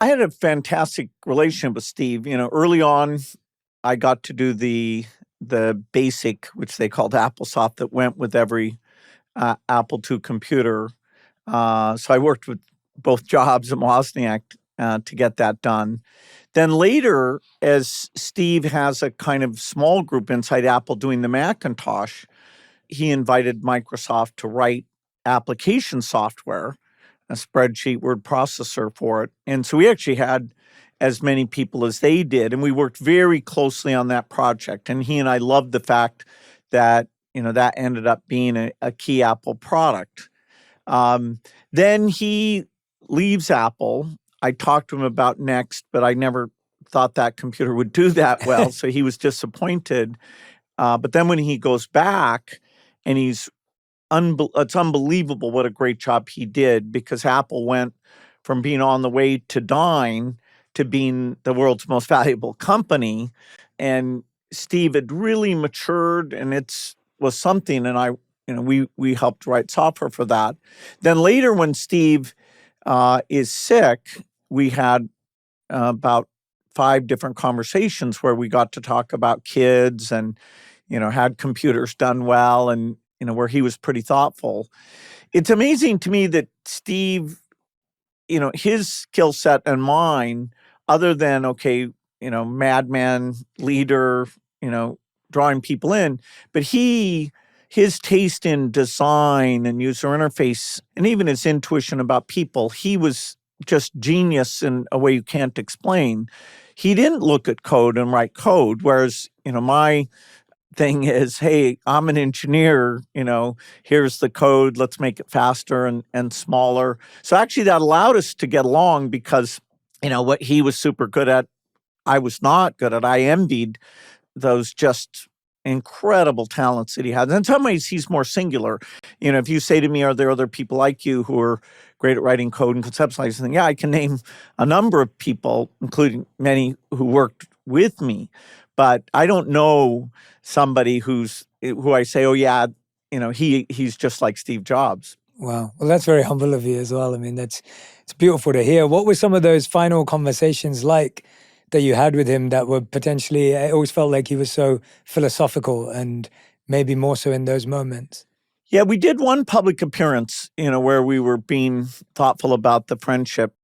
I had a fantastic relationship with Steve. Early on, I got to do the basic, which they called AppleSoft, that went with every Apple II computer. So I worked with both Jobs and Wozniak to get that done. Then later, as Steve has a kind of small group inside Apple doing the Macintosh, he invited Microsoft to write application software, a spreadsheet word processor for it. And so we actually had as many people as they did, and we worked very closely on that project. And he and I loved the fact that, that ended up being a key Apple product. Then he leaves Apple. I talked to him about Next, but I never thought that computer would do that well, so he was disappointed. But then when he goes back, and it's unbelievable what a great job he did, because Apple went from being on the way to dying to being the world's most valuable company. And Steve had really matured, and was something. And we helped write software for that. Then later, when Steve is sick, we had about 5 different conversations where we got to talk about kids and, had computers done well, and, where he was pretty thoughtful. It's amazing to me that Steve, his skill set and mine, other than, madman, leader, drawing people in, but his taste in design and user interface, and even his intuition about people, he was just genius in a way you can't explain. He didn't look at code and write code, whereas, my thing is, hey, I'm an engineer, here's the code, let's make it faster and smaller. So actually that allowed us to get along, because, what he was super good at, I was not good at. I envied those just incredible talents that he had. And in some ways, he's more singular. If you say to me, are there other people like you who are great at writing code and conceptualizing? Yeah, I can name a number of people, including many who worked with me. But I don't know somebody who I say, oh yeah, he's just like Steve Jobs. Wow. Well, that's very humble of you as well. I mean, it's beautiful to hear. What were some of those final conversations like that you had with him that were potentially, I always felt like he was so philosophical, and maybe more so in those moments? Yeah, we did one public appearance, where we were being thoughtful about the friendship.